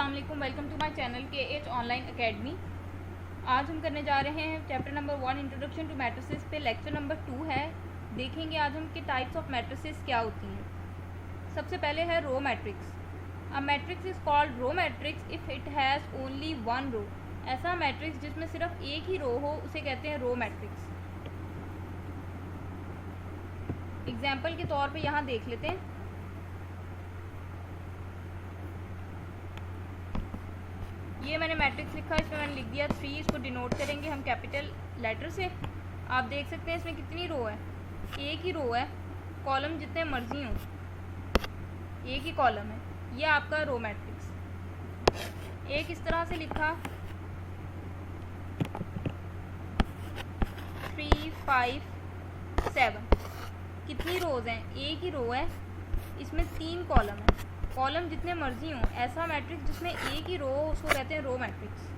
अस्सलाम वालेकुम, welcome to my channel KH online academy. आज हम करने जा रहे हैं chapter number 1 introduction to matrices पे लेक्चर नंबर 2 है। देखेंगे आज हम कि टाइप्स ऑफ मैट्रिसेस क्या होती हैं। सबसे पहले है row matrix. A matrix is called row matrix if it has only one row. ऐसा मैट्रिक्स जिसमें सिर्फ एक ही रो हो उसे कहते हैं रो मैट्रिक्स। एग्जाम्पल के तौर पर यहाँ देख लेते हैं। ये मैंने मैट्रिक्स लिखा, इसमें मैंने लिख दिया 3। इसको डिनोट करेंगे हम कैपिटल लेटर से। आप देख सकते हैं इसमें कितनी रो है, एक ही रो है, कॉलम जितने मर्जी हों एक ही कॉलम है। ये आपका रो मैट्रिक्स। एक इस तरह से लिखा 3 5 7। कितनी रोज हैं, एक ही रो है, इसमें 3 कॉलम है, कॉलम जितने मर्जी हों। ऐसा मैट्रिक्स जिसमें एक ही रो हो उसको कहते हैं रो मैट्रिक्स।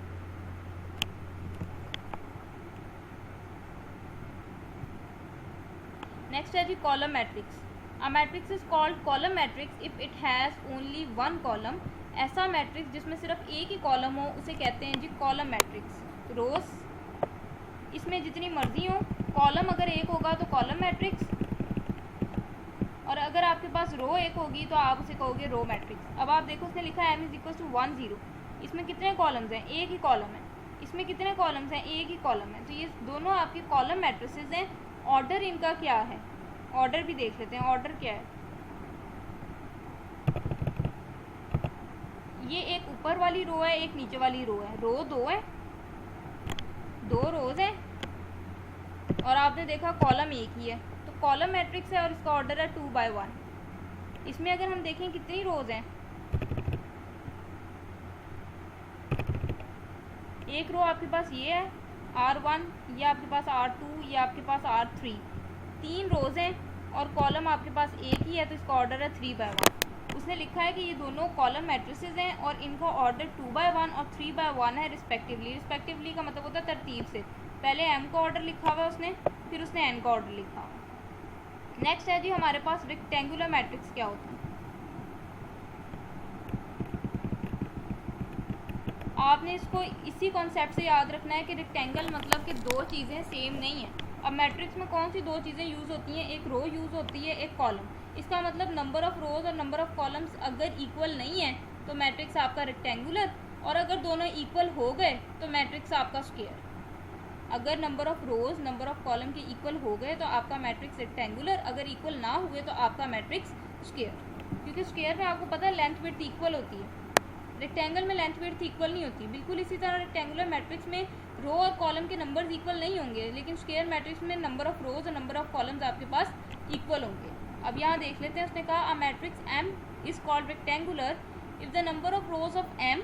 नेक्स्ट है जी column matrix. A matrix is called column matrix if it has only one column. ऐसा मैट्रिक्स जिसमें सिर्फ एक ही कॉलम हो उसे कहते हैं जी कॉलम मैट्रिक्स। रोज इसमें जितनी मर्जी हो, कॉलम अगर एक होगा तो कॉलम मैट्रिक्स, और अगर आपके पास रो एक होगी तो आप उसे कहोगे रो मैट्रिक्स। अब आप देखो उसने लिखा है m इज इक्वल टू 1 0। इसमें कितने कॉलम्स हैं, एक ही कॉलम है। इसमें कितने कॉलम्स हैं, एक ही कॉलम है। तो ये दोनों आपके कॉलम मैट्रिसेस हैं। ऑर्डर इनका क्या है, ऑर्डर भी देख लेते हैं। ऑर्डर क्या है, ये एक ऊपर वाली रो है, एक नीचे वाली रो है। रो 2 है, 2 रोज है, और आपने देखा कॉलम एक ही है, तो कॉलम मैट्रिक्स है और इसका ऑर्डर है 2 by 1। इसमें अगर हम देखें कितनी रोज हैं, एक रो आपके पास ये है R1, ये आपके पास R2, ये आपके पास R3। 3 रोज हैं और कॉलम आपके पास एक ही है, तो इसका ऑर्डर है 3 by 1। उसने लिखा है कि ये दोनों कॉलम मैट्रिसेस हैं और इनका ऑर्डर 2 by 1 और 3 by 1 है रिस्पेक्टिवली। रिस्पेक्टिवली का मतलब होता है तरतीब से। पहले m का ऑर्डर लिखा हुआ है उसने, फिर उसने n का ऑर्डर लिखा हुआ। नेक्स्ट है जी हमारे पास रेक्टेंगुलर मैट्रिक्स क्या होता है। आपने इसको इसी कॉन्सेप्ट से याद रखना है कि रेक्टेंगल मतलब कि दो चीज़ें सेम नहीं है। अब मैट्रिक्स में कौन सी दो चीज़ें यूज़ होती हैं, एक रो यूज़ होती है, एक कॉलम। इसका मतलब नंबर ऑफ़ रोज और नंबर ऑफ़ कॉलम्स अगर इक्वल नहीं है तो मैट्रिक्स आपका रेक्टेंगुलर, और अगर दोनों इक्वल हो गए तो मैट्रिक्स आपका स्क्वायर। अगर number of rows number of column के इक्वल हो गए तो आपका मैट्रिक्स रेक्टेंगुलर, अगर इक्वल ना हुए तो आपका मैट्रिक्स स्क्वायर। क्योंकि स्क्वायर में आपको पता है लेंथ विड्थ इक्वल होती है, रेक्टेंगल में लेंथ विड्थ इक्वल नहीं होती। बिल्कुल इसी तरह रेक्टेंगुलर मैट्रिक्स में रो और कॉलम के नंबर्स इक्वल नहीं होंगे, लेकिन स्क्वायर मैट्रिक्स में नंबर ऑफ रोज और नंबर ऑफ कॉलम्स आपके पास इक्वल होंगे। अब यहाँ देख लेते हैं, उसने कहा a matrix M is called rectangular if the number of rows of M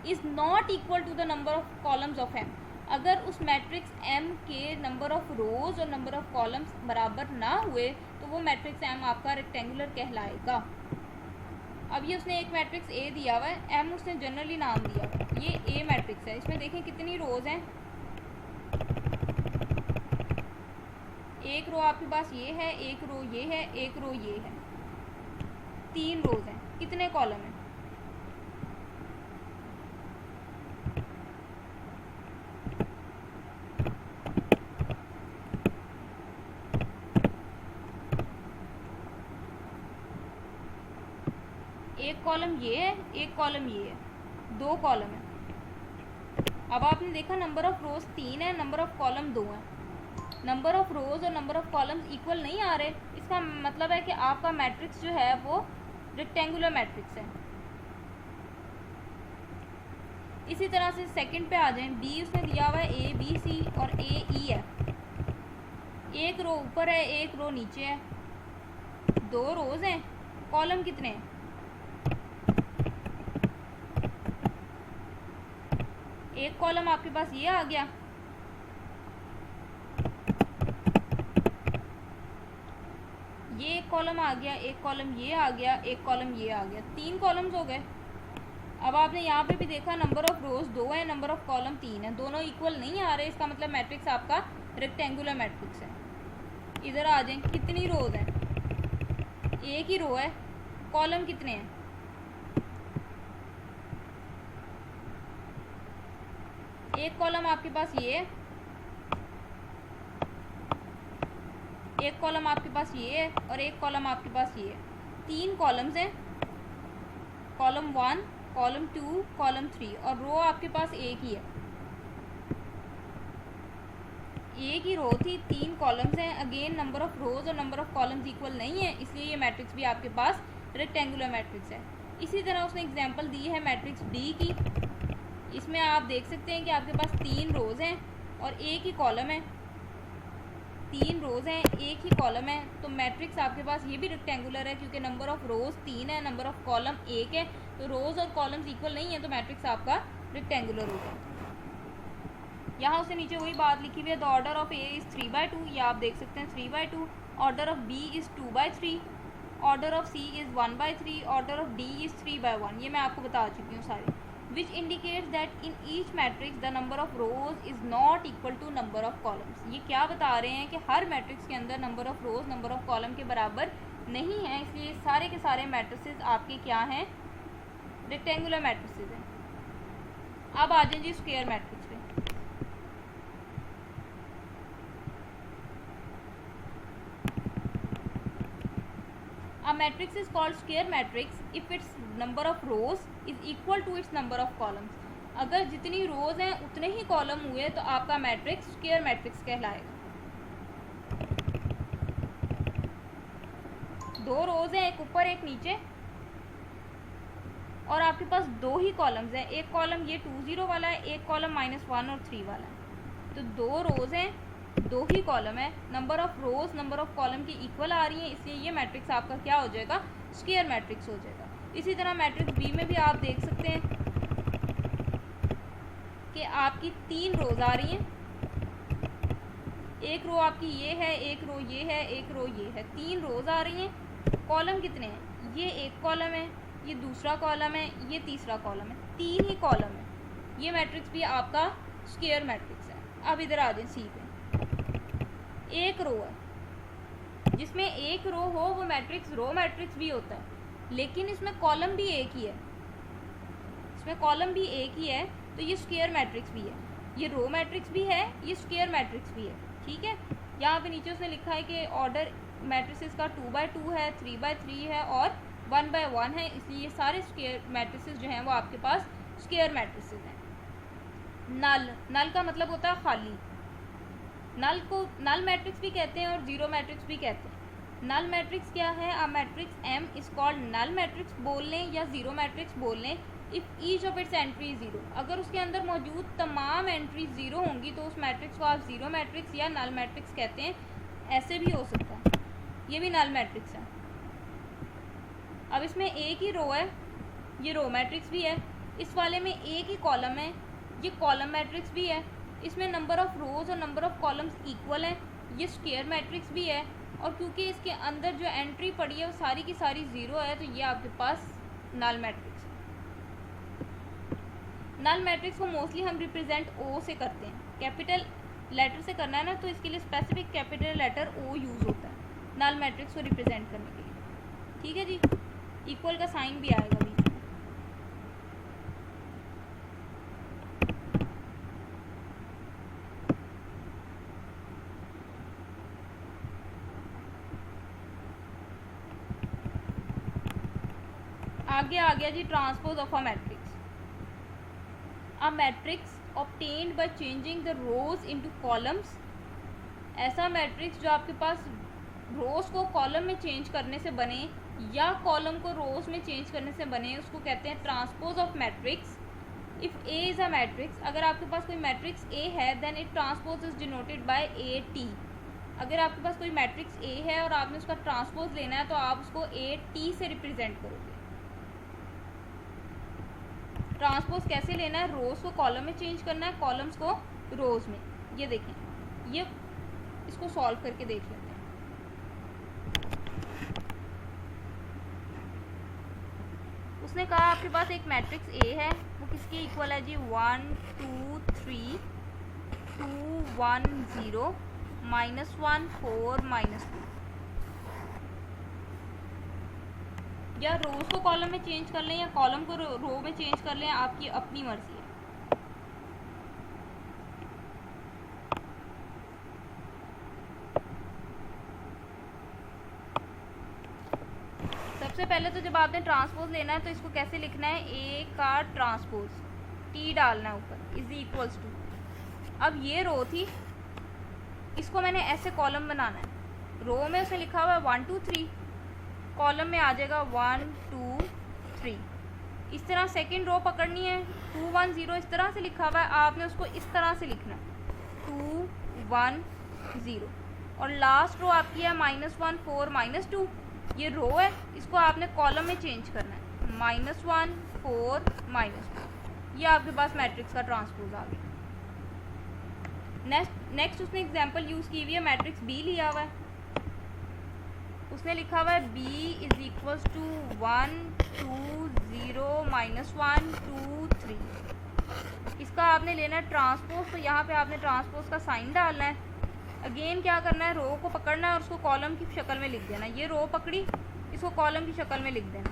is not equal to the number of columns of M। अगर उस मैट्रिक्स M के नंबर ऑफ रोज और नंबर ऑफ कॉलम्स बराबर ना हुए तो वो matrix M आपका रेक्टेंगुलर कहलाएगा। अब ये उसने एक मैट्रिक्स A दिया हुआ है, M उसने जनरली नाम दिया हुआ है, ये A मैट्रिक्स है। इसमें देखें कितनी रोज हैं, एक रो आपके पास ये है, एक रो ये है, एक रो ये है, 3 रोज हैं। कितने कॉलम हैं, एक कॉलम ये है, एक कॉलम ये है, 2 कॉलम है। अब आपने देखा नंबर ऑफ रोज 3 है, नंबर ऑफ कॉलम 2 है। नंबर ऑफ रोज और नंबर ऑफ कॉलम्स इक्वल नहीं आ रहे, इसका मतलब है कि आपका मैट्रिक्स जो है वो रेक्टेंगुलर मैट्रिक्स है। इसी तरह से सेकंड पे आ जाएं, बी उसने दिया हुआ है A B C और A E है। एक रो ऊपर है, एक रो नीचे है, 2 रोज हैं, कॉलम कितने हैं, एक कॉलम आपके पास ये आ गया, ये एक कॉलम आ गया, एक कॉलम ये आ गया, एक कॉलम ये आ गया, 3 कॉलम्स हो गए। अब आपने यहाँ पे भी देखा नंबर ऑफ रोज 2 है, नंबर ऑफ कॉलम 3 है, दोनों इक्वल नहीं आ रहे, इसका मतलब मैट्रिक्स आपका रेक्टेंगुलर मैट्रिक्स है। इधर आ जाएं, कितनी रोज हैं, एक ही रो है, कॉलम कितने हैं, एक कॉलम आपके पास ये है, एक कॉलम आपके पास ये है और एक कॉलम आपके पास ये है। 3 कॉलम्स हैं, कॉलम 1, कॉलम 2, कॉलम 3, और रो आपके पास एक ही है, एक ही रो थी, 3 कॉलम्स हैं। अगेन नंबर ऑफ रोज और नंबर ऑफ कॉलम्स इक्वल नहीं है, इसलिए ये मैट्रिक्स भी आपके पास रेक्टेंगुलर मैट्रिक्स है। इसी तरह उसने एग्जांपल दी है मैट्रिक्स डी की। इसमें आप देख सकते हैं कि आपके पास 3 रोज हैं और एक ही कॉलम है, 3 रोज हैं, एक ही कॉलम है, तो मैट्रिक्स आपके पास ये भी रेक्टेंगुलर है क्योंकि नंबर ऑफ रोज 3 है, नंबर ऑफ कॉलम 1 है, तो रोज और कॉलम्स इक्वल नहीं है, तो मैट्रिक्स आपका रेक्टेंगुलर होगा। यहाँ उसने नीचे वही बात लिखी हुई है, the order of A is 3/2, ये आप देख सकते हैं 3/2, order of B is 2/3, order of C is 1/3, order of D is 3/1, ये मैं आपको बता चुकी हूँ सारी। Which indicates that in each matrix the number of rows is not equal to number of columns. ये क्या बता रहे हैं कि हर मैट्रिक्स के अंदर number of rose number of column के बराबर नहीं है, इसलिए सारे के सारे मैट्रिसेस आपके क्या हैं, रेक्टेंगुलर मैट्रिसेस हैं। अब आ जाए जी स्क्वायर मैट्रिक्स पे। A matrix is called square matrix if its number of rows is equal to its number of columns. अगर जितनी रोज हैं उतने ही कॉलम हुए तो आपका मैट्रिक्स स्क्वायर मैट्रिक्स कहलाएगा। 2 रोज हैं, एक ऊपर एक नीचे, और आपके पास 2 ही कॉलम्स हैं, एक कॉलम ये 2 0 वाला है, एक कॉलम -1 और 3 वाला है, तो 2 रोज हैं, 2 ही कॉलम है, number of rose number of column की इक्वल आ रही है, इसलिए ये मैट्रिक्स आपका क्या हो जाएगा, स्क्वायर मैट्रिक्स हो जाएगा। इसी तरह मैट्रिक्स बी में भी आप देख सकते हैं कि आपकी 3 रोज आ रही हैं, एक रो आपकी ये है, एक रो ये है, एक रो ये है, 3 रोज आ रही हैं। कॉलम कितने हैं, ये एक कॉलम है, ये दूसरा कॉलम है, ये तीसरा कॉलम है, 3 ही कॉलम है, ये मैट्रिक्स भी आपका स्क्वायर मैट्रिक्स है। अब इधर आ जाए सी पे, एक रो है, जिसमें एक रो हो वो मैट्रिक्स रो मैट्रिक्स भी होता है, लेकिन इसमें कॉलम भी एक ही है, इसमें कॉलम भी एक ही है, तो ये स्क्वायर मैट्रिक्स भी है, ये रो मैट्रिक्स भी है, ये स्क्वायर मैट्रिक्स भी है। ठीक है, यहाँ पे नीचे उसने लिखा है कि ऑर्डर मैट्रिसेस का 2/2 है, 3/3 है और 1/1 है, इसलिए ये सारे स्क्वायर मैट्रिसेस जो हैं वो आपके पास स्क्वायर मैट्रिसेस हैं। नल का मतलब होता है खाली, नल को नल मैट्रिक्स भी कहते हैं और जीरो मैट्रिक्स भी कहते हैं। नल मैट्रिक्स क्या है, a matrix M is called null matrix बोल लें या जीरो मैट्रिक्स बोल लें if each of its entry zero. अगर उसके अंदर मौजूद तमाम एंट्री ज़ीरो होंगी तो उस मैट्रिक्स को आप ज़ीरो मैट्रिक्स या नल मैट्रिक्स कहते हैं। ऐसे भी हो सकता है, ये भी नल मैट्रिक्स है। अब इसमें एक ही रो है, ये रो मैट्रिक्स भी है, इस वाले में एक ही कॉलम है, ये कॉलम मैट्रिक्स भी है, इसमें नंबर ऑफ़ रोज़ और नंबर ऑफ़ कॉलम्स इक्वल हैं, ये स्क्वायर मैट्रिक्स भी है, और क्योंकि इसके अंदर जो एंट्री पड़ी है वो सारी की सारी ज़ीरो है, तो ये आपके पास नल मैट्रिक्स है। नल मैट्रिक्स को मोस्टली हम रिप्रेजेंट ओ से करते हैं, कैपिटल लेटर से करना है ना, तो इसके लिए स्पेसिफिक कैपिटल लेटर ओ यूज़ होता है नल मैट्रिक्स को रिप्रेजेंट करने के लिए। ठीक है जी, इक्वल का साइन भी आएगा बीच में। आगे आ गया जी transpose of a matrix. A matrix obtained by changing the rows into columns. ऐसा मैट्रिक्स जो आपके पास रोज को कॉलम में चेंज करने से बने या कॉलम को रोज में चेंज करने से बने, उसको कहते हैं transpose of matrix. If A is a matrix, अगर आपके पास कोई मैट्रिक्स ए है then it transpose is denoted by A T. अगर आपके पास कोई मैट्रिक्स ए है और आपने उसका ट्रांसपोज लेना है तो आप उसको ए टी से रिप्रेजेंट करोगे। ट्रांसपोज कैसे लेना है, रोज को कॉलम में चेंज करना है, कॉलम्स को रोज में। ये देखें, ये इसको सॉल्व करके देख लेते हैं। उसने कहा आपके पास एक मैट्रिक्स ए है, वो किसके इक्वल है जी, 1 2 3 2 1 0 -1 4 -2। या रोज को कॉलम में चेंज कर लें या कॉलम को रो में चेंज कर लें, आपकी अपनी मर्जी है। सबसे पहले तो जब आपने ट्रांसपोज लेना है तो इसको कैसे लिखना है, ए का ट्रांसपोज, टी डालना है ऊपर, इज इक्वल्स टू, अब ये रो थी, इसको मैंने ऐसे कॉलम बनाना है, रो में उसने लिखा हुआ है 1 2 3, कॉलम में आ जाएगा 1 2 3, इस तरह सेकंड रो पकड़नी है, 2 1 0 इस तरह से लिखा हुआ है, आपने उसको इस तरह से लिखना है 2 1 0, और लास्ट रो आपकी है -1 4 -2, ये रो है, इसको आपने कॉलम में चेंज करना है, -1 4 -2, ये आपके पास मैट्रिक्स का ट्रांसपोज आ गया। नेक्स्ट उसने एग्जांपल यूज़ की हुई है, मैट्रिक्स बी लिया हुआ है, उसने लिखा हुआ है b इज इक्वल्स टू 1 2 0 -1 2 3, इसका आपने लेना है ट्रांसपोज, तो यहाँ पे आपने ट्रांसपोज का साइन डालना है, अगेन क्या करना है, रो को पकड़ना है और उसको कॉलम की शक्ल में लिख देना, ये रो पकड़ी, इसको कॉलम की शक्ल में लिख देना,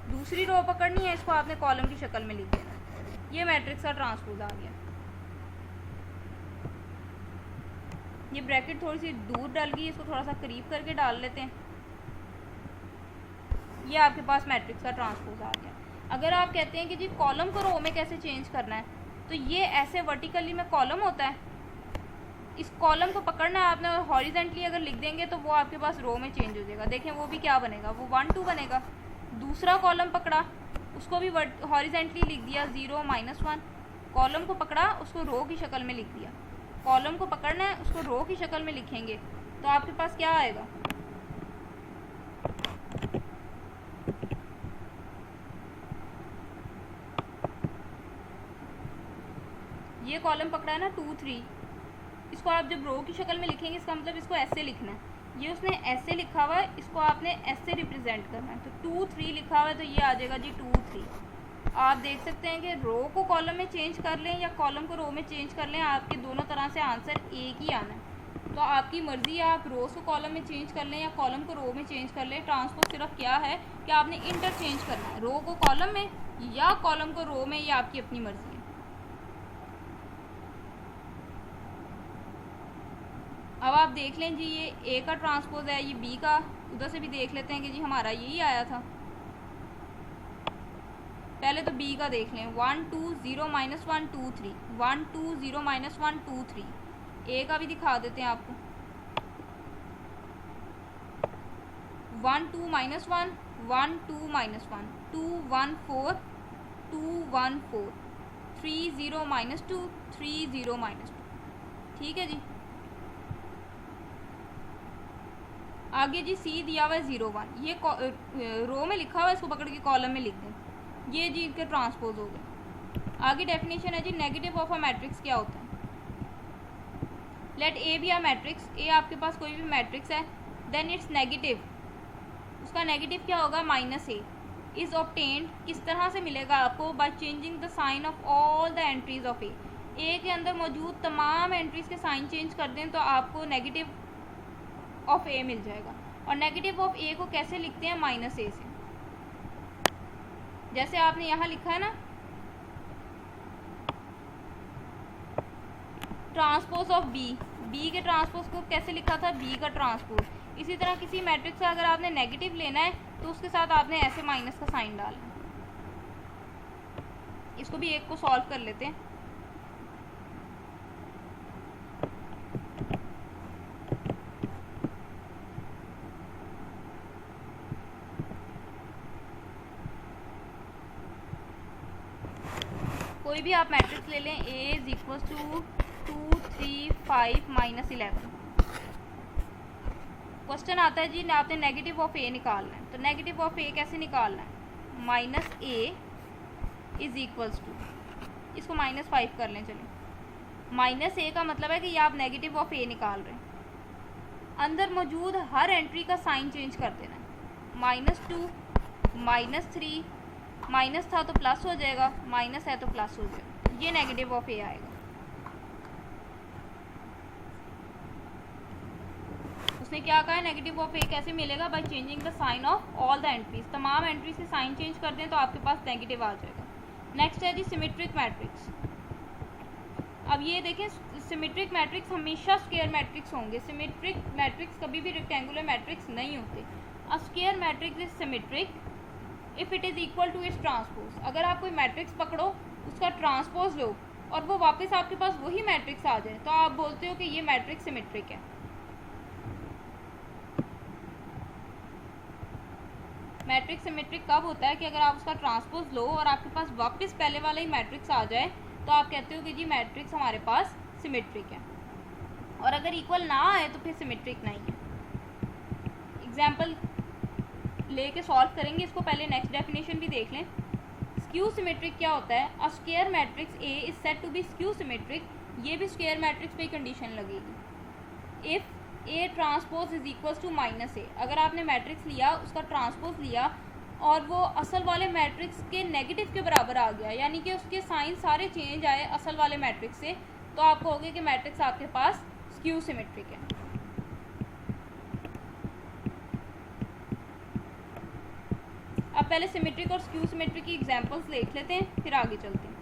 दूसरी रो पकड़नी है, इसको आपने कॉलम की शक्ल में लिख देना, ये मैट्रिक्स का ट्रांसपोज आ गया। ये ब्रैकेट थोड़ी सी दूर डल गई, इसको थोड़ा सा करीब करके डाल लेते हैं, ये आपके पास मैट्रिक्स का ट्रांसपोज आ गया। अगर आप कहते हैं कि जी कॉलम को रो में कैसे चेंज करना है, तो ये ऐसे वर्टिकली में कॉलम होता है, इस कॉलम को पकड़ना है आपने और हॉरिजेंटली अगर लिख देंगे तो वो आपके पास रो में चेंज हो जाएगा, देखें वो भी क्या बनेगा, वो 1 2 बनेगा, दूसरा कॉलम पकड़ा, उसको भी हॉरिजेंटली लिख दिया 0 -1, कॉलम को पकड़ा, उसको रो की शक्ल में लिख दिया, कॉलम को पकड़ना है, उसको रो की शक्ल में लिखेंगे तो आपके पास क्या आएगा, ये कॉलम पकड़ा है ना 2 3, इसको आप जब रो की शक्ल में लिखेंगे इसका मतलब इसको ऐसे लिखना है, ये उसने ऐसे लिखा हुआ है, इसको आपने ऐसे रिप्रेजेंट करना है, तो 2 3 लिखा हुआ है तो ये आ जाएगा जी 2 3। आप देख सकते हैं कि रो को कॉलम में चेंज कर लें या कॉलम को रो में चेंज कर लें, आपके दोनों तरह से आंसर एक ही आना है, तो आपकी मर्ज़ी है, आप रोज़ को कॉलम में चेंज कर लें या कॉलम को रो में चेंज कर लें। ट्रांसपोज सिर्फ क्या है कि आपने इंटरचेंज करना है, रो को कॉलम में या कॉलम को रो में, ये आपकी अपनी मर्ज़ी है। अब आप देख लें जी, ये ए का ट्रांसपोज है, ये बी का, उधर से भी देख लेते हैं कि जी हमारा यही आया था, पहले तो बी का देख लें, 1 2 0 -1 2 3, 1 2 0 -1 2 3, ए का भी दिखा देते हैं आपको, 1 2 -1 1 2 -1 2 1 4 2 1 4 3 0 -2 3 0 -2, ठीक है जी। आगे जी सी दिया हुआ है 0 1, ये रो में लिखा हुआ है, इसको पकड़ के कॉलम में लिख दें, ये जी इनके ट्रांसपोज हो गए। आगे डेफिनेशन है जी, नेगेटिव ऑफ अ मैट्रिक्स क्या होता है, let A be a matrix, A आपके पास कोई भी मैट्रिक्स है, देन इट्स नेगेटिव, उसका नेगेटिव क्या होगा, -a, इज ऑब्टेन्ड, किस तरह से मिलेगा आपको, by changing the sign of all the entries of A के अंदर मौजूद तमाम एंट्रीज के साइन चेंज कर दें तो आपको नेगेटिव ऑफ ए मिल जाएगा। और नेगेटिव ऑफ ए को कैसे लिखते हैं, -a से, जैसे आपने यहाँ लिखा है ना ट्रांसपोज ऑफ बी, बी के ट्रांसपोज को कैसे लिखा था, बी का ट्रांसपोज, इसी तरह किसी मैट्रिक्स का अगर आपने नेगेटिव लेना है तो उसके साथ आपने ऐसे माइनस का साइन डालना है। इसको भी एक को सॉल्व कर लेते हैं, कोई भी आप मैट्रिक्स ले लें, a is equal to 2 3 5 -11, question आता है जी आपने नेगेटिव ऑफ ए निकालना है, तो नेगेटिव ऑफ ए कैसे निकालना है, -a इज इक्वल्स टू, इसको -5 कर लें, चलिए, -a का मतलब है कि ये आप नेगेटिव ऑफ ए निकाल रहे हैं, अंदर मौजूद हर एंट्री का साइन चेंज कर देना है, -2 -3, माइनस था तो प्लस हो जाएगा, माइनस है तो प्लस हो जाएगा, ये नेगेटिव ऑफ ए आएगा। उसने क्या कहा है, नेगेटिव ऑफ ए कैसे मिलेगा, by changing the sign of all the entries, तमाम एंट्रीज के साइन चेंज कर दें तो आपके पास नेगेटिव आ जाएगा। नेक्स्ट है जी सिमेट्रिक मैट्रिक्स। अब ये देखें, सिमेट्रिक मैट्रिक्स हमेशा स्क्वायर मैट्रिक्स होंगे, सिमेट्रिक मैट्रिक्स कभी भी रेक्टेंगुलर मैट्रिक्स नहीं होते। A square matrix is symmetric if it is equal to its transpose. अगर आप कोई मैट्रिक्स पकड़ो, उसका ट्रांसपोज लो और वो वापस आपके पास वही मैट्रिक्स आ जाए, तो आप बोलते हो कि ये मैट्रिक्स सिमेट्रिक है। मैट्रिक्स सिमेट्रिक कब होता है कि अगर आप उसका ट्रांसपोज लो और आपके पास वापस पहले वाला ही मैट्रिक्स आ जाए, तो आप कहते हो कि जी मैट्रिक्स हमारे पास सिमेट्रिक है। और अगर इक्वल ना आए तो फिर सिमेट्रिक नहीं है। एग्जाम्पल लेके सॉल्व करेंगे इसको, पहले नेक्स्ट डेफिनेशन भी देख लें। स्क्यू सिमेट्रिक क्या होता है? A square matrix A is said to be skew symmetric. ये भी स्क्वायर मैट्रिक्स पे ही कंडीशन लगेगी। If A transpose is equal to minus A, अगर आपने मैट्रिक्स लिया, उसका ट्रांसपोज लिया और वो असल वाले मैट्रिक्स के नेगेटिव के बराबर आ गया, यानी कि उसके साइन सारे चेंज आए असल वाले मैट्रिक्स से, तो आप कहोगे कि मैट्रिक्स आपके पास स्क्यू सिमेट्रिक है। अब पहले सिमेट्रिक और स्क्यू सिमेट्रिक की एग्जांपल्स देख लेते हैं, फिर आगे चलते हैं।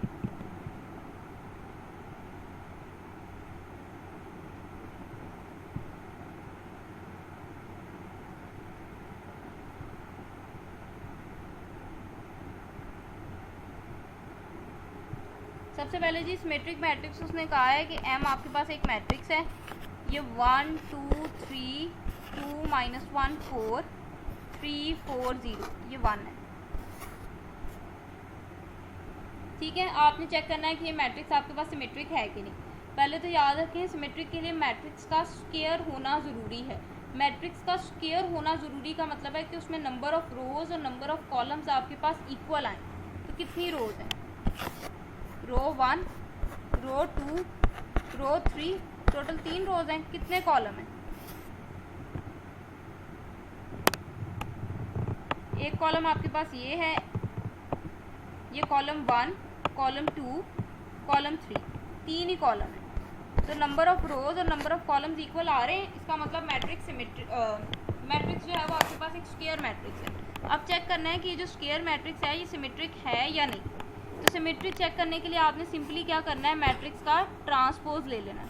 सबसे पहले जी सिमेट्रिक मैट्रिक्स उसने कहा है कि एम आपके पास एक मैट्रिक्स है, ये 1 2 3 2 -1 4 3 4 0, ये 1 है। ठीक है, आपने चेक करना है कि ये मैट्रिक्स आपके पास सिमेट्रिक है कि नहीं। पहले तो याद रखें, सिमेट्रिक के लिए मैट्रिक्स का स्क्वायर होना ज़रूरी है। मैट्रिक्स का स्क्वायर होना ज़रूरी का मतलब है कि उसमें नंबर ऑफ़ रोज़ और नंबर ऑफ़ कॉलम्स आपके पास इक्वल आए। तो कितनी रोज़ हैं? रो 1, रो 2, रो 3, टोटल 3 रोज़ हैं। कितने कॉलम हैं? एक कॉलम आपके पास ये है, ये कॉलम 1, कॉलम 2, कॉलम 3, 3 ही कॉलम है। तो नंबर ऑफ रोज़ और नंबर ऑफ कॉलम्स इक्वल आ रहे हैं, इसका मतलब मैट्रिक्स मैट्रिक्स जो है वो आपके पास एक स्क्वायर मैट्रिक्स है। अब चेक करना है कि ये जो स्क्वायर मैट्रिक्स है ये सिमेट्रिक है या नहीं। तो सिमेट्रिक चेक करने के लिए आपने सिंपली क्या करना है, मैट्रिक्स का ट्रांसपोज ले लेना है।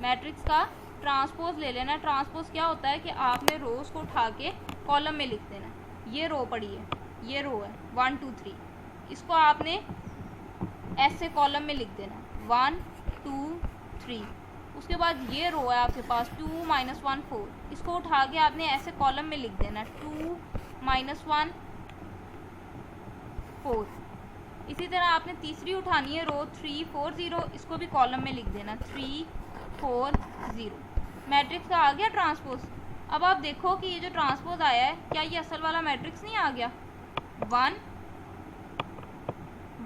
मैट्रिक्स का ट्रांसपोज ले लेना है। ट्रांसपोज क्या होता है कि आपने रोज़ को उठा के कॉलम में लिख देना है। ये रो पड़ी है, ये रो है 1 2 3, इसको आपने ऐसे कॉलम में लिख देना है 1 2 3। उसके बाद ये रो है आपके पास 2 -1 4, इसको उठा के आपने ऐसे कॉलम में लिख देना है 2 -1 4। इसी तरह आपने तीसरी उठानी है रो 3 4 0, इसको भी कॉलम में लिख देना 3 4 0। मैट्रिक्स का आ गया ट्रांसपोज। अब आप देखो कि ये जो ट्रांसपोज आया है, क्या ये असल वाला मैट्रिक्स नहीं आ गया? 1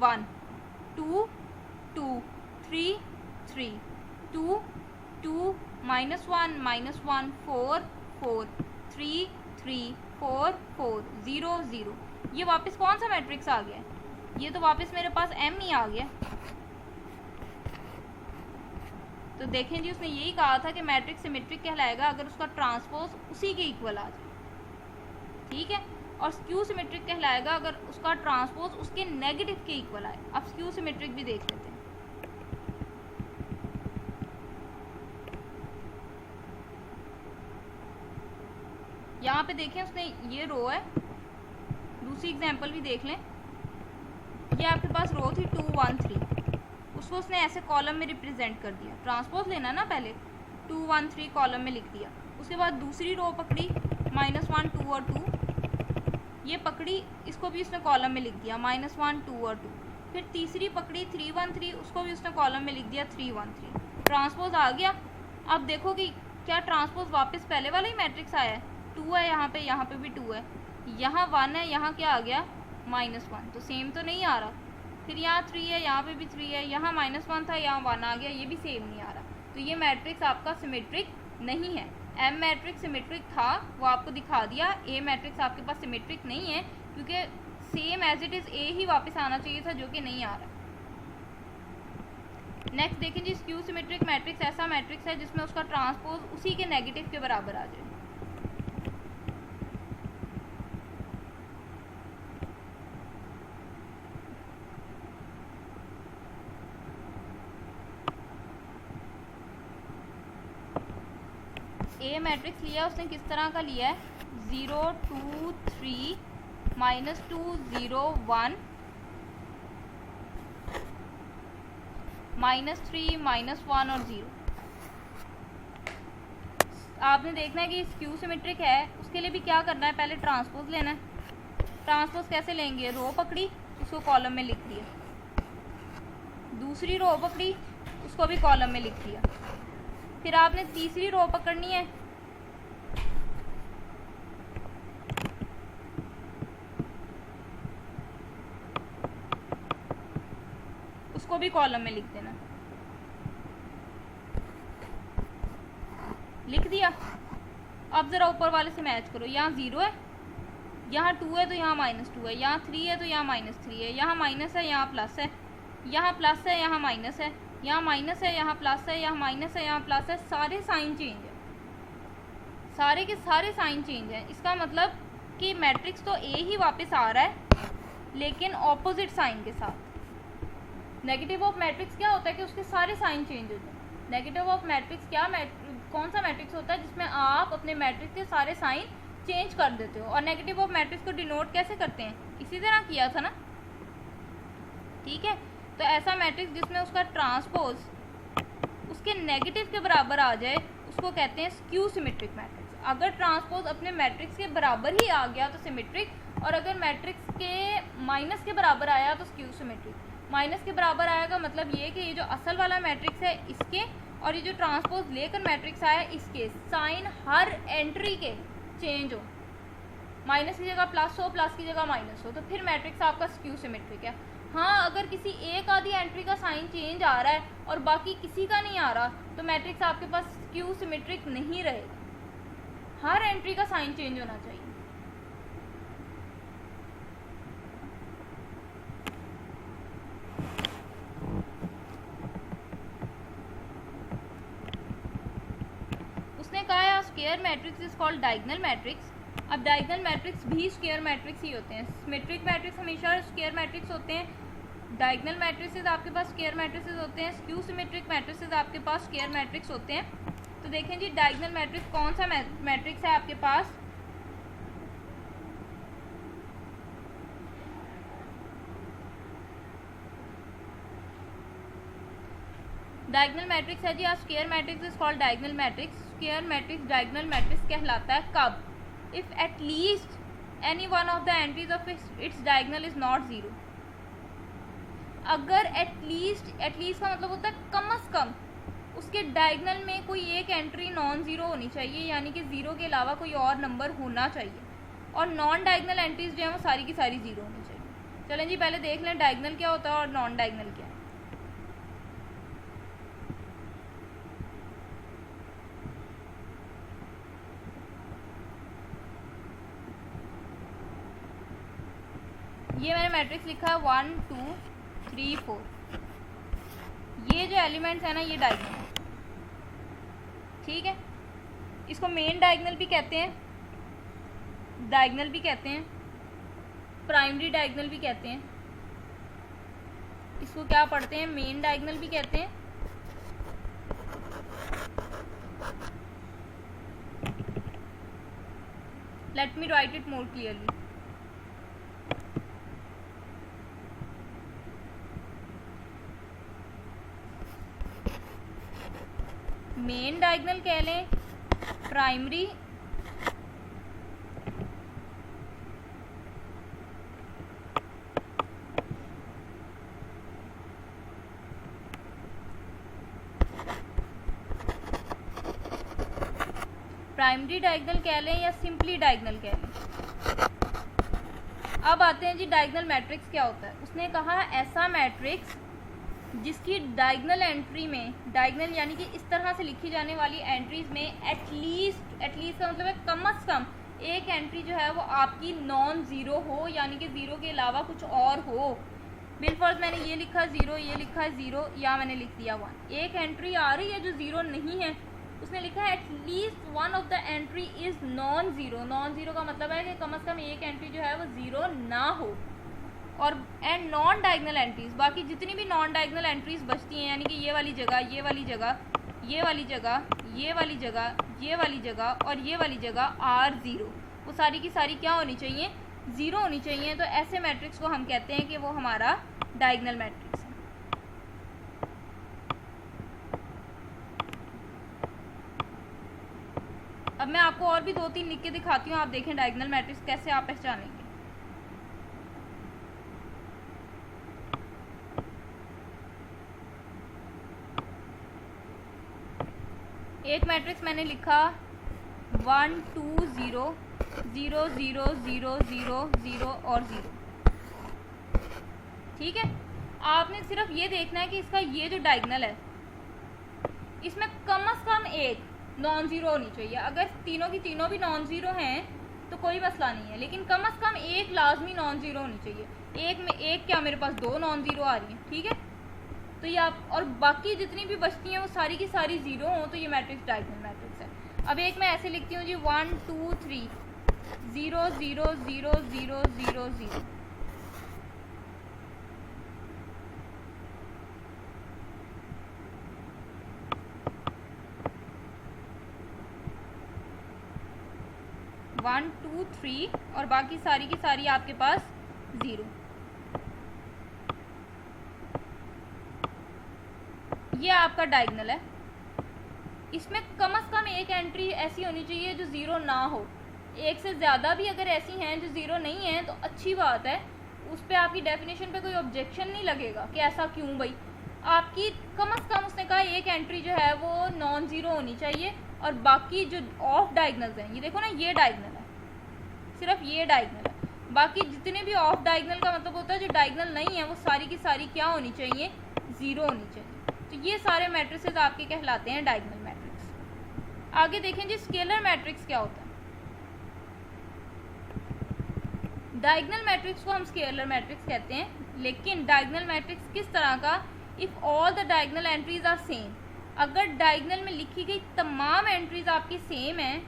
1 2 2 3 3 2 2 -1 -1 4 4 3 3 4 4 0 0। ये वापस कौन सा मैट्रिक्स आ गया है? ये तो वापस मेरे पास एम ही आ गया। तो देखें जी, उसने यही कहा था कि मैट्रिक्स सिमेट्रिक कहलाएगा अगर उसका ट्रांसपोज उसी के इक्वल आ जाए। ठीक है, और स्क्यू सिमेट्रिक कहलाएगा अगर उसका ट्रांसपोज उसके नेगेटिव के इक्वल आए। अब स्क्यू सिमेट्रिक भी देख लेते हैं। यहाँ पे देखें, उसने ये रो है, दूसरी एग्जांपल भी देख लें। ये आपके पास रो थी 2 1 3, उसको उसने ऐसे कॉलम में रिप्रेजेंट कर दिया। ट्रांसपोज लेना ना, पहले 2 1 3 कॉलम में लिख दिया। उसके बाद दूसरी रो पकड़ी -1 2 और 2, ये पकड़ी, इसको भी उसने कॉलम में लिख दिया -1 2 और 2। फिर तीसरी पकड़ी 3 1 3, उसको भी उसने कॉलम में लिख दिया 3 1 3। ट्रांसपोज आ गया। अब देखो कि क्या ट्रांसपोज वापस पहले वाला ही मैट्रिक्स आया है? 2 है यहाँ पे भी 2 है, यहाँ 1 है, यहाँ क्या आ गया? -1। तो सेम तो नहीं आ रहा। फिर यहाँ 3 है, यहाँ पे भी 3 है, यहाँ -1 था, यहाँ 1 आ गया, ये भी सेम नहीं आ रहा। तो ये मैट्रिक्स आपका सिमेट्रिक नहीं है। एम मैट्रिक्स सिमेट्रिक था, वो आपको दिखा दिया। ए मैट्रिक्स आपके पास सिमेट्रिक नहीं है, क्योंकि same as it is A ही वापस आना चाहिए था, जो कि नहीं आ रहा। नेक्स्ट देखें जी, स्क्यू सिमेट्रिक मैट्रिक्स ऐसा मैट्रिक्स है जिसमें उसका ट्रांसपोज उसी के नेगेटिव के बराबर आ जाए। ए मैट्रिक्स लिया उसने, किस तरह का लिया है? 0 2 3 -2 0 1 -3 -1 और 0। आपने देखना है कि स्क्यू सिमेट्रिक है, उसके लिए भी क्या करना है, पहले ट्रांसपोज लेना है। ट्रांसपोज कैसे लेंगे, रो पकड़ी उसको कॉलम में लिख दिया, दूसरी रो पकड़ी उसको भी कॉलम में लिख दिया, फिर आपने तीसरी रो पकड़नी है, उसको भी कॉलम में लिख देना। लिख दिया। अब ज़रा ऊपर वाले से मैच करो, यहाँ 0 है, यहाँ 2 है तो यहाँ -2 है, यहाँ 3 है तो यहाँ -3 है, यहाँ माइनस है यहाँ प्लस है, यहाँ प्लस है यहाँ माइनस है, यहाँ माइनस है यहाँ प्लस है, यहाँ माइनस है यहाँ प्लस है, सारे साइन चेंज है, सारे के सारे साइन चेंज हैं। इसका मतलब कि मैट्रिक्स तो ए ही वापस आ रहा है लेकिन ऑपोजिट साइन के साथ। नेगेटिव ऑफ मैट्रिक्स क्या होता है कि उसके सारे साइन चेंज होते हैं। नेगेटिव ऑफ मैट्रिक्स क्या, कौन सा मैट्रिक्स होता है जिसमें आप अपने मैट्रिक्स के सारे साइन चेंज कर देते हो। और नेगेटिव ऑफ मैट्रिक्स को डिनोट कैसे करते हैं, इसी तरह किया था ना, ठीक है। तो ऐसा मैट्रिक्स जिसमें उसका ट्रांसपोज उसके नेगेटिव के बराबर आ जाए उसको कहते हैं स्क्यू सिमेट्रिक मैट्रिक्स। अगर ट्रांसपोज अपने मैट्रिक्स के बराबर ही आ गया तो सिमेट्रिक, और अगर मैट्रिक्स के माइनस के बराबर आया तो स्क्यू सिमेट्रिक। माइनस के बराबर आएगा मतलब ये कि ये जो असल वाला मैट्रिक्स है इसके और ये जो ट्रांसपोज लेकर मैट्रिक्स आया इसके साइन हर एंट्री के चेंज हो, माइनस की जगह प्लस हो, प्लस की जगह माइनस हो, तो फिर मैट्रिक्स आपका स्क्यू सिमेट्रिक है। हाँ, अगर किसी एक आधी एंट्री का साइन चेंज आ रहा है और बाकी किसी का नहीं आ रहा तो मैट्रिक्स आपके पास स्क्यू सिमेट्रिक नहीं रहेगा, हर एंट्री का साइन चेंज होना चाहिए। उसने कहा है square matrix is called diagonal matrix. अब डायगोनल मैट्रिक्स भी स्क्वायर मैट्रिक्स ही होते हैं। सिमेट्रिक मैट्रिक्स हमेशा स्क्वायर मैट्रिक्स होते हैं, डायगोनल मैट्रिसेस आपके पास स्क्वायर मैट्रिसेस होते हैं, स्क्यू सिमेट्रिक मैट्रिसेस आपके पास स्क्वायर मैट्रिक्स होते हैं। तो देखें जी, डायगोनल मैट्रिक्स कौन सा मैट्रिक्स है आपके पास, डायगोनल मैट्रिक्स है जी। आप square matrix is called diagonal matrix. Square matrix diagonal matrix कहलाता है कब, if at least any one of the entries of its diagonal is not 0। अगर एटलीस्ट का मतलब होता है कम से कम उसके डायगोनल में कोई एक एंट्री नॉन ज़ीरो होनी चाहिए, यानी कि 0 के अलावा कोई और नंबर होना चाहिए, और नॉन डायगोनल एंट्रीज जो है वो सारी की सारी 0 होनी चाहिए। चलें जी, पहले देख लें डायगोनल क्या होता है और नॉन डायगोनल क्या है। ये मैंने मैट्रिक्स लिखा है 1 2 3 4। ये जो एलिमेंट्स है ना ये डायगोनल है, ठीक है। इसको मेन डायगोनल भी कहते हैं, डायगोनल भी कहते हैं, प्राइमरी डायगोनल भी कहते हैं। इसको क्या पढ़ते हैं, मेन डायगोनल भी कहते हैं, let me right it more clearly. Main diagonal कह लें, प्राइमरी डायगोनल कह लें या सिंपली डायगोनल कह लें। अब आते हैं जी डायगोनल मैट्रिक्स क्या होता है। उसने कहा ऐसा मैट्रिक्स जिसकी डायगोनल एंट्री में, डायगोनल यानी कि इस तरह से लिखी जाने वाली एंट्रीज में एटलीस्ट का मतलब है कम से कम एक एंट्री जो है वो आपकी नॉन ज़ीरो हो, यानी कि 0 के अलावा कुछ और हो। बिलफर्ज मैंने ये लिखा 0, ये लिखा 0, या मैंने लिख दिया 1। एक एंट्री आ रही है जो 0 नहीं है, उसने लिखा है at least one of the entry is non zero. Non zero का मतलब है कि कम से कम एक एंट्री जो है वो 0 ना हो। और एंड नॉन डायगोनल एंट्रीज, बाकी जितनी भी नॉन डायगोनल एंट्रीज बचती हैं, यानी कि ये वाली जगह, ये वाली जगह, ये वाली जगह, ये वाली जगह, ये वाली जगह और ये वाली जगह आर 0। वो सारी की सारी क्या होनी चाहिए, ज़ीरो होनी चाहिए। तो ऐसे मैट्रिक्स को हम कहते हैं कि वो हमारा डायगोनल मैट्रिक्स है। अब मैं आपको और भी 2-3 लिख के दिखाती हूँ, आप देखें डायगोनल मैट्रिक्स कैसे आप पहचानेंगे। एक मैट्रिक्स मैंने लिखा 1 2 0 0 0 0 0 0 और 0, ठीक है। आपने सिर्फ ये देखना है कि इसका ये जो डायगोनल है इसमें कम से कम एक नॉन ज़ीरो होनी चाहिए। अगर तीनों की तीनों भी नॉन ज़ीरो हैं तो कोई मसला नहीं है, लेकिन कम से कम एक लाजमी नॉन ज़ीरो होनी चाहिए। एक में एक क्या, मेरे पास 2 नॉन ज़ीरो आ रही हैं, ठीक है। तो ये आप, और बाकी जितनी भी बचती हैं वो सारी की सारी ज़ीरो हों तो ये मैट्रिक्स डायगोनल मैट्रिक्स है। अब एक मैं ऐसे लिखती हूँ जी 1 2 3 0 0 0 0 0 0। वन टू थ्री और बाकी सारी की सारी आपके पास 0। ये आपका डायगोनल है। इसमें कम से कम एक एंट्री ऐसी होनी चाहिए जो 0 ना हो। एक से ज़्यादा भी अगर ऐसी हैं जो 0 नहीं है तो अच्छी बात है, उस पर आपकी डेफिनेशन पे कोई ऑब्जेक्शन नहीं लगेगा कि ऐसा क्यों भाई। आपकी कम से कम उसने कहा एक एंट्री जो है वो नॉन ज़ीरो होनी चाहिए, और बाकी जो ऑफ डायगोनल्स हैं, ये देखो ना, ये डायगोनल है, सिर्फ ये डायगोनल है। बाकी जितने भी ऑफ डायगोनल का मतलब होता है जो डायगोनल नहीं है वो सारी की सारी क्या होनी चाहिए, 0 होनी चाहिए। तो ये सारे मैट्रिसेस आपके कहलाते हैं डायगोनल मैट्रिक्स। आगे देखें जी स्केलर मैट्रिक्स क्या होता है। डायगोनल मैट्रिक्स को हम स्केलर मैट्रिक्स कहते हैं, लेकिन डायगोनल मैट्रिक्स किस तरह का, if all the diagonal entries are same. अगर डायगोनल में लिखी गई तमाम एंट्रीज आपकी सेम हैं,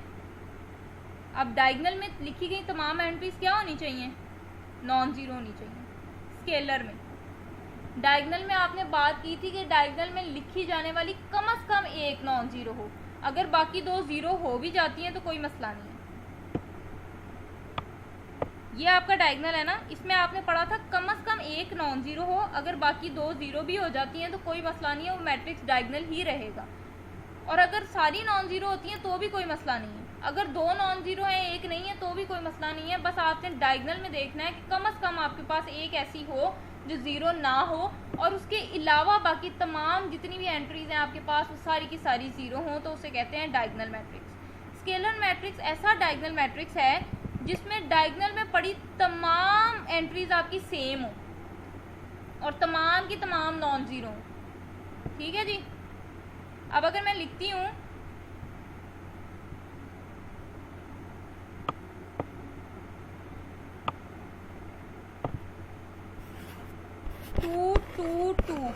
अब डायगोनल में लिखी गई तमाम एंट्रीज क्या होनी चाहिए, नॉन ज़ीरो होनी चाहिए। स्केलर में, डायगोनल में आपने बात की थी कि डायगोनल में लिखी जाने वाली कम से कम एक नॉन ज़ीरो हो, अगर बाकी 2 ज़ीरो हो भी जाती हैं तो कोई मसला नहीं है। ये आपका डायगोनल है ना, इसमें आपने पढ़ा था कम से कम एक नॉन ज़ीरो हो, अगर बाकी 2 ज़ीरो भी हो जाती हैं तो कोई मसला नहीं है, वो मैट्रिक्स डायगोनल ही रहेगा। और अगर सारी नॉन ज़ीरो होती हैं तो भी कोई मसला नहीं है। अगर 2 नॉन ज़ीरो हैं एक नहीं है तो भी कोई मसला नहीं है। बस आपने डायगोनल में देखना है कि कम से कम आपके पास एक ऐसी हो जो 0 ना हो, और उसके अलावा बाकी तमाम जितनी भी एंट्रीज हैं आपके पास वो सारी की सारी 0 हों, तो उसे कहते हैं डायगोनल मैट्रिक्स। स्केलर मैट्रिक्स ऐसा डायगोनल मैट्रिक्स है जिसमें डायगोनल में पड़ी तमाम एंट्रीज आपकी सेम हो और तमाम की तमाम नॉन ज़ीरो हो, ठीक है जी। अब अगर मैं लिखती हूँ 2 2 2,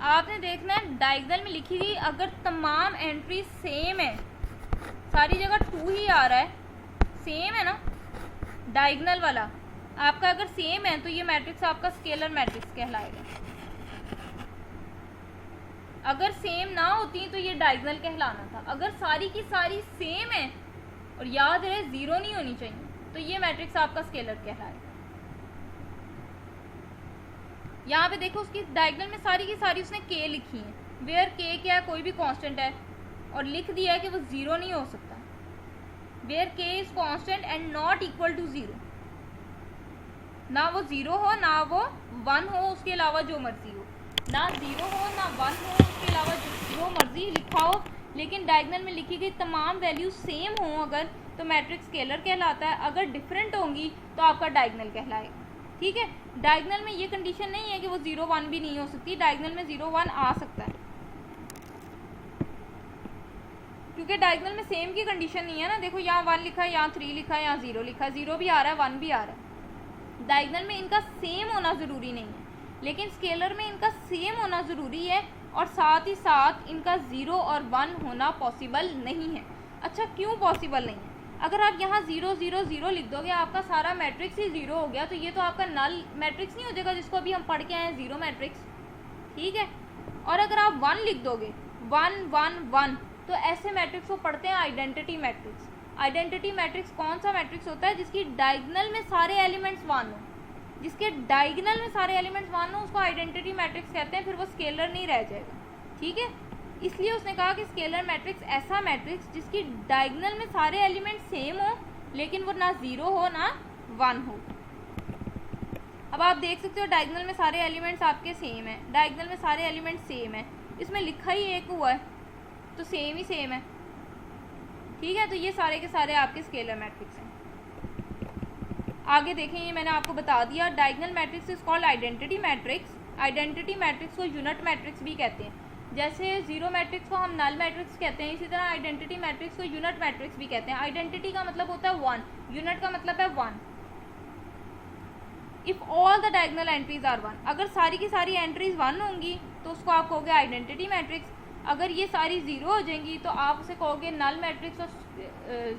आपने देखना है डायगोनल में लिखी गई अगर तमाम एंट्री सेम है, सारी जगह 2 ही आ रहा है, सेम है ना डायगोनल वाला आपका, अगर सेम है तो ये मैट्रिक्स आपका स्केलर मैट्रिक्स कहलाएगा। अगर सेम ना होती तो ये डायगोनल कहलाना था। अगर सारी की सारी सेम है और याद रहे 0 नहीं होनी चाहिए तो ये मैट्रिक्स आपका स्केलर कहलाएगा। यहाँ पे देखो उसकी डायगोनल में सारी की सारी उसने k लिखी है, वेयर k क्या है, कोई भी कांस्टेंट है, और लिख दिया है कि वो 0 नहीं हो सकता। Where k is constant and not equal to 0, ना वो 0 हो ना वो 1 हो, उसके अलावा जो मर्जी हो, ना 0 हो ना 1 हो, उसके अलावा जो मर्जी लिखा हो, लेकिन डायगोनल में लिखी गई तमाम वैल्यू सेम हो अगर, तो मैट्रिक्स स्केलर कहलाता है। अगर डिफरेंट होंगी तो आपका डायगोनल कहलाएगा, ठीक है। डायगोनल में ये कंडीशन नहीं है कि वो 0 1 भी नहीं हो सकती, डायगोनल में 0 1 आ सकता है, क्योंकि डायगोनल में सेम की कंडीशन नहीं है ना। देखो यहाँ 1 लिखा है, यहाँ 3 लिखा है, यहाँ 0 लिखा है, 0 भी आ रहा है 1 भी आ रहा है। डायगोनल में इनका सेम होना ज़रूरी नहीं है, लेकिन स्केलर में इनका सेम होना ज़रूरी है, और साथ ही साथ इनका 0 और 1 होना पॉसिबल नहीं है। अच्छा, क्यों पॉसिबल नहीं है? अगर आप यहाँ 0 0 0 लिख दोगे आपका सारा मैट्रिक्स ही 0 हो गया, तो ये तो आपका नल मैट्रिक्स नहीं हो जाएगा जिसको अभी हम पढ़ के आए हैं, 0 मैट्रिक्स, ठीक है। और अगर आप 1 लिख दोगे 1 1 1, तो ऐसे मैट्रिक्स को पढ़ते हैं आइडेंटिटी मैट्रिक्स। आइडेंटिटी मैट्रिक्स कौन सा मैट्रिक्स होता है? जिसकी डायगोनल में सारे एलिमेंट्स 1 हो, जिसके डायगोनल में सारे एलिमेंट्स 1 हो उसको आइडेंटिटी मैट्रिक्स कहते हैं, फिर वो स्केलर नहीं रह जाएगा, ठीक है। इसलिए उसने कहा कि स्केलर मैट्रिक्स ऐसा मैट्रिक्स जिसकी डायगोनल में सारे एलिमेंट सेम हो, लेकिन वो ना 0 हो ना 1 हो। अब आप देख सकते हो डायगोनल में सारे एलिमेंट्स आपके सेम है, डायगोनल में सारे एलिमेंट सेम है, इसमें लिखा ही एक हुआ है तो सेम ही सेम है, ठीक है। तो ये सारे के सारे आपके स्केलर मैट्रिक्स हैं। आगे देखें, ये मैंने आपको बता दिया, diagonal matrix is called identity matrix. Identity matrix को यूनिट मैट्रिक्स भी कहते हैं, जैसे 0 मैट्रिक्स को हम नल मैट्रिक्स कहते हैं, इसी तरह आइडेंटिटी मैट्रिक्स को यूनिट मैट्रिक्स भी कहते हैं। आइडेंटिटी का मतलब होता है 1, यूनिट का मतलब है 1। If all the diagonal entries are 1, अगर सारी की सारी एंट्रीज 1 होंगी तो उसको आप कहोगे आइडेंटिटी मैट्रिक्स। अगर ये सारी 0 हो जाएंगी तो आप उसे कहोगे नल मैट्रिक्स और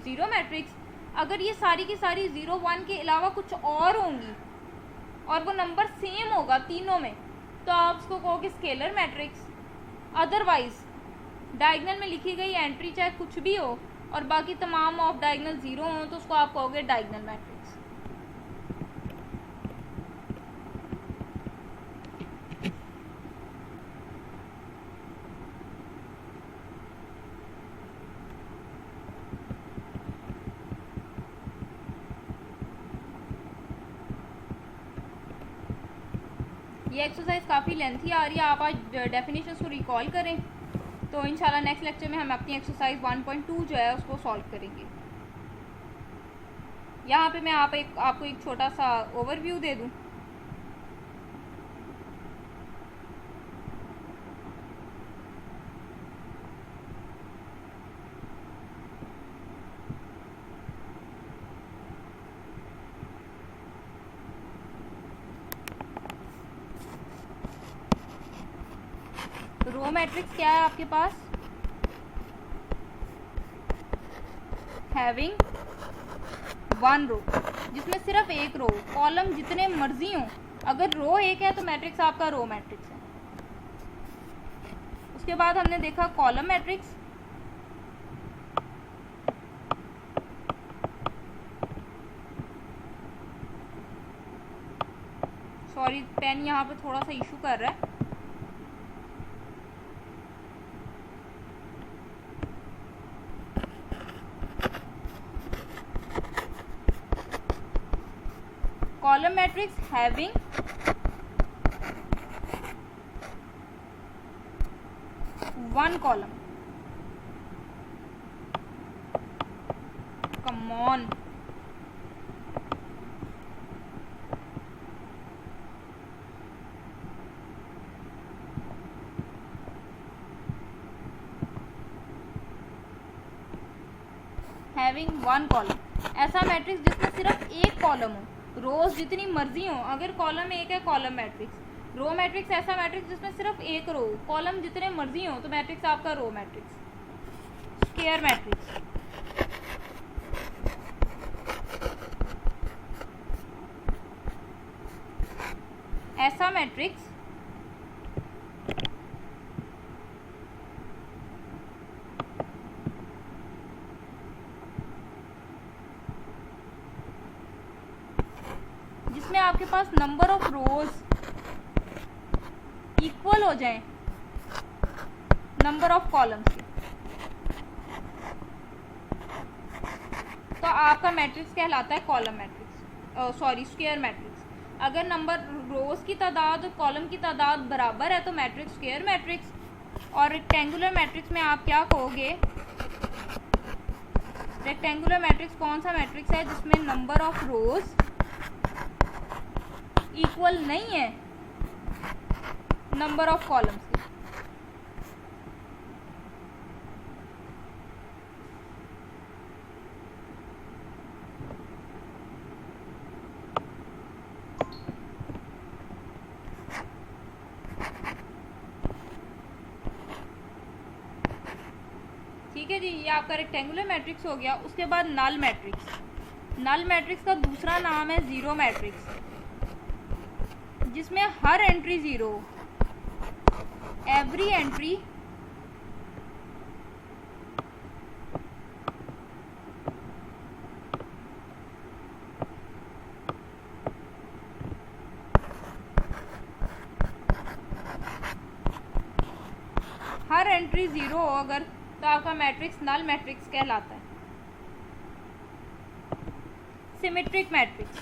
0 मैट्रिक्स। अगर ये सारी की सारी 0 1 के अलावा कुछ और होंगी और वो नंबर सेम होगा तीनों में, तो आप उसको कहोगे स्केलर मैट्रिक्स। अदरवाइज डायगोनल में लिखी गई एंट्री चाहे कुछ भी हो और बाकी तमाम ऑफ डायगोनल 0 हो, तो उसको आप कहोगे डायगोनल मैट्रिक्स। ये एक्सरसाइज काफ़ी लेंथी आ रही है, आप आज डेफिनेशंस को रिकॉल करें, तो इंशाल्लाह नेक्स्ट लेक्चर में हम अपनी एक्सरसाइज 1.2 जो है उसको सॉल्व करेंगे। यहाँ पे मैं आपको एक छोटा सा ओवरव्यू दे दूँ। रो मैट्रिक्स क्या है आपके पास? हैविंग 1 रो, जिसमें सिर्फ एक रो, कॉलम जितने मर्जी हो, अगर रो एक है तो मैट्रिक्स आपका रो मैट्रिक्स है। उसके बाद हमने देखा कॉलम मैट्रिक्स। सॉरी, पेन यहाँ पे थोड़ा सा इशू कर रहा है। column matrix having one column. Come on. Having one column, ऐसा मैट्रिक्स जिसमें सिर्फ एक कॉलम हो, रोज जितनी मर्जी हो। अगर कॉलम एक है कॉलम मैट्रिक्स। रो मैट्रिक्स ऐसा मैट्रिक्स जिसमें सिर्फ एक रो, कॉलम जितने मर्जी हो, तो मैट्रिक्स आपका रो मैट्रिक्स। स्क्वायर मैट्रिक्स, ऐसा मैट्रिक्स जिसमें आपके पास नंबर ऑफ रोज इक्वल हो जाएं नंबर ऑफ कॉलम्स के, तो आपका मैट्रिक्स कहलाता है कॉलम मैट्रिक्स, स्क्वायर मैट्रिक्स। अगर नंबर रोज की तादाद और कॉलम की तादाद बराबर है तो मैट्रिक्स स्क्वायर मैट्रिक्स। और रेक्टेंगुलर मैट्रिक्स में आप क्या कहोगे? रेक्टेंगुलर मैट्रिक्स कौन सा मैट्रिक्स है जिसमें नंबर ऑफ रोज इक्वल नहीं है नंबर ऑफ कॉलम्स के। ठीक ठीक है जी, ये आपका रेक्टेंगुलर मैट्रिक्स हो गया। उसके बाद नल मैट्रिक्स। नल मैट्रिक्स का दूसरा नाम है ज़ीरो मैट्रिक्स, जिसमें हर एंट्री ज़ीरो, एवरी एंट्री हर एंट्री ज़ीरो हो अगर, तो आपका मैट्रिक्स नल मैट्रिक्स कहलाता है। Symmetric matrix.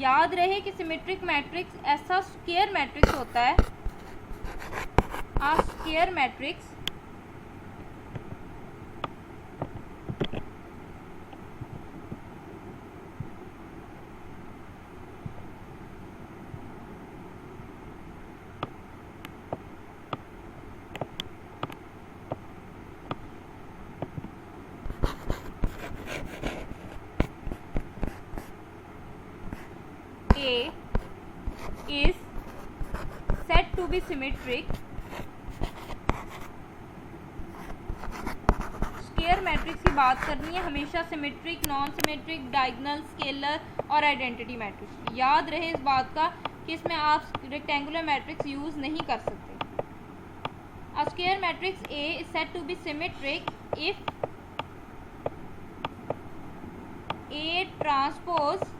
याद रहे कि सिमेट्रिक मैट्रिक्स ऐसा स्क्वायर मैट्रिक्स होता है, square matrix A is said to be symmetric। Square matrix की बात करनी है, हमेशा symmetric, non symmetric, diagonal, scalar और आइडेंटिटी मैट्रिक्स। याद रहे इस बात का कि इसमें आप रेक्टेंगुलर मैट्रिक्स यूज नहीं कर सकते। A square matrix A is said to be symmetric if A transpose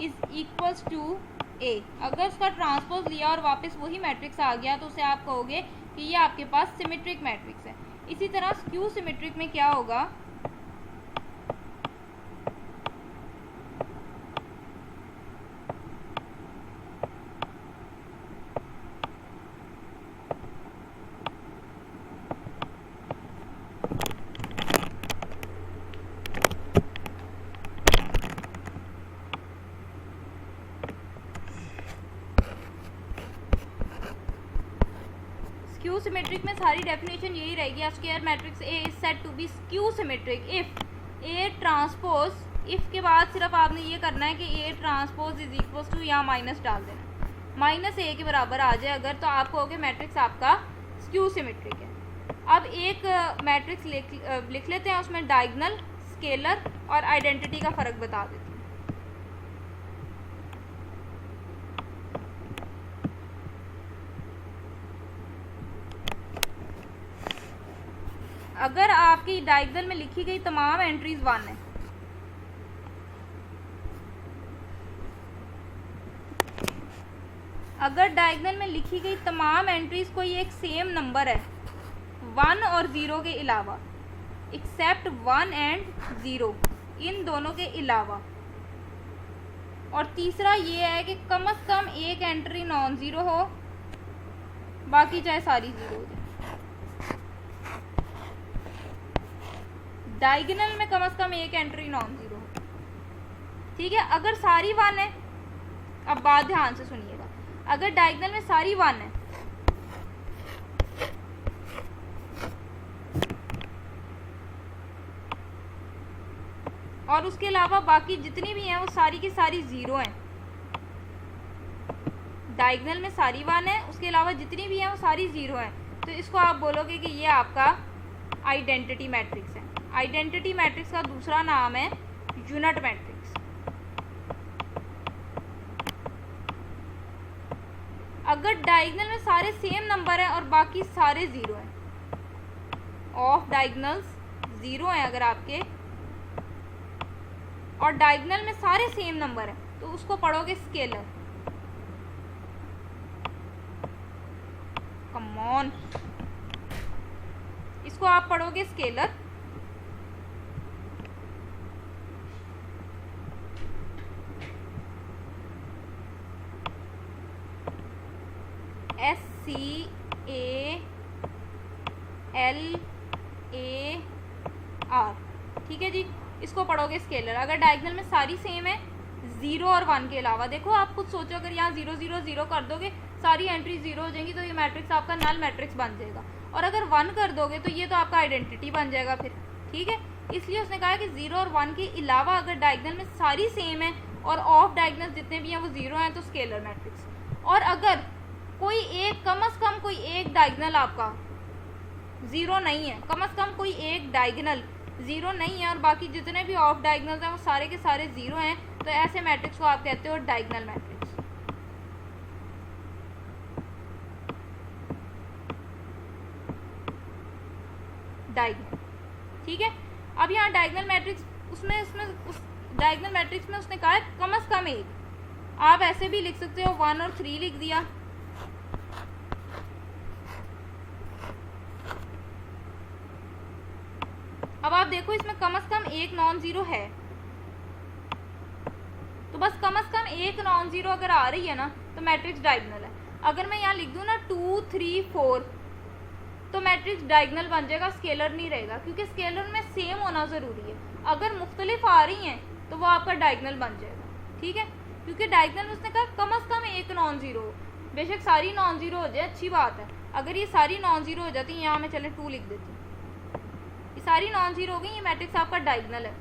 is equals to A. अगर उसका ट्रांसपोज लिया और वापस वही मैट्रिक्स आ गया तो उसे आप कहोगे कि ये आपके पास सिमेट्रिक मैट्रिक्स है। इसी तरह स्क्यू सिमेट्रिक में क्या होगा, स्क्यू सिमेट्रिक में सारी डेफिनेशन यही रहेगी। Square matrix A is said to be skew symmetric if A transpose, if के बाद सिर्फ आपने ये करना है कि A transpose is equal to, यहाँ माइनस डाल देना, माइनस ए के बराबर आ जाए अगर, तो आप कहोगे मैट्रिक्स आपका स्क्यू सिमेट्रिक है। अब एक मैट्रिक्स लिख लेते हैं, उसमें डायगोनल, स्केलर और आइडेंटिटी का फ़र्क बता देते हैं। अगर आपकी डायगोनल में लिखी गई तमाम एंट्रीज 1 है, अगर डायगोनल में लिखी गई तमाम एंट्रीज कोई एक सेम नंबर है 1 और 0 के अलावा, एक्सेप्ट 1 एंड 0, इन दोनों के अलावा, और तीसरा ये है कि कम से कम एक एंट्री नॉन ज़ीरो हो, बाकी चाहे सारी ज़ीरो हो जाए। डायगोनल में कम से कम एक एंट्री नॉन ज़ीरो हो, ठीक है। अगर सारी 1 है, अब बात ध्यान से सुनिएगा, अगर डायगोनल में सारी 1 है और उसके अलावा बाकी जितनी भी हैं वो सारी की सारी 0 हैं, डायगोनल में सारी 1 है, उसके अलावा जितनी भी हैं वो सारी 0 हैं, तो इसको आप बोलोगे कि ये आपका आइडेंटिटी मैट्रिक्स है। आइडेंटिटी मैट्रिक्स का दूसरा नाम है यूनिट मैट्रिक्स। अगर डायगोनल में सारे सेम नंबर हैं और बाकी सारे 0 हैं, ऑफ डायगोनल्स 0 हैं अगर आपके, और डायगोनल में सारे सेम नंबर हैं, तो उसको पढ़ोगे स्केलर। कम ऑन, इसको आप पढ़ोगे स्केलर। SCALAR, ठीक है जी, इसको पढ़ोगे स्केलर। अगर डायगोनल में सारी सेम है 0 और 1 के अलावा, देखो आप खुद सोचो, अगर यहाँ 0 0 0 कर दोगे सारी एंट्री 0 हो जाएंगी, तो ये मैट्रिक्स आपका नल मैट्रिक्स बन जाएगा। और अगर 1 कर दोगे तो ये तो आपका आइडेंटिटी बन जाएगा फिर, ठीक है। इसलिए उसने कहा कि 0 और 1 के अलावा अगर डायगोनल में सारी सेम है और ऑफ डायगोनल जितने भी हैं वो 0 हैं, तो स्केलर मैट्रिक्स। और अगर कोई एक कम से कम कोई एक डायगोनल आपका ज़ीरो नहीं है, कम से कम कोई एक डायगोनल ज़ीरो नहीं है और बाकी जितने भी ऑफ डायगोनल्स हैं वो सारे के सारे ज़ीरो हैं, तो ऐसे मैट्रिक्स को आप कहते हो डायगोनल मैट्रिक्स। डायगोनल, ठीक है। अब यहाँ डायगोनल मैट्रिक्स उस डायगोनल मैट्रिक्स में उसने कहा है कम से कम एक, आप ऐसे भी लिख सकते हो 1 और 3 लिख दिया। अब आप देखो इसमें कम से कम एक नॉन जीरो है, तो बस कम से कम एक नॉन जीरो अगर आ रही है ना तो मैट्रिक्स डायगोनल है। अगर मैं यहाँ लिख दूँ ना 2 3 4 तो मैट्रिक्स डायगोनल बन जाएगा, स्केलर नहीं रहेगा, क्योंकि स्केलर में सेम होना ज़रूरी है। अगर मुख्तलिफ आ रही हैं तो वो आपका डायगोनल बन जाएगा, ठीक है, क्योंकि डायगोनल उसने कहा कम से कम एक नॉन जीरो हो। बेशक सारी नॉन जीरो हो जाए अच्छी बात है, अगर ये सारी नॉन जीरो हो जाती है, यहाँ मैं चले 2 लिख देती हूँ, ये सारी नॉन जीरो हो गई, ये मैट्रिक्स आपका डायगोनल है।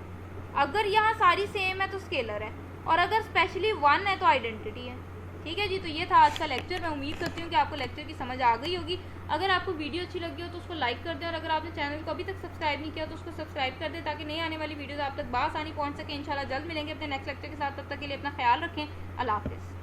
अगर यहाँ सारी सेम है तो स्केलर है, और अगर स्पेशली 1 है तो आइडेंटिटी है, ठीक है जी। तो ये था आज का लेक्चर। मैं उम्मीद करती हूँ कि आपको लेक्चर की समझ आ गई होगी। अगर आपको वीडियो अच्छी लगी हो तो उसको लाइक कर दें, और अगर आपने चैनल को अभी तक सब्सक्राइब नहीं किया तो उसको सब्सक्राइब कर दें, ताकि नई आने वाली वीडियोस आप तक बासानी पहुँच सके। इंशाल्लाह जल्द मिलेंगे अपने नेक्स्ट लेक्चर के साथ, तब तक के लिए अपना ख्याल रखें। अल्लाह हाफ़िज़।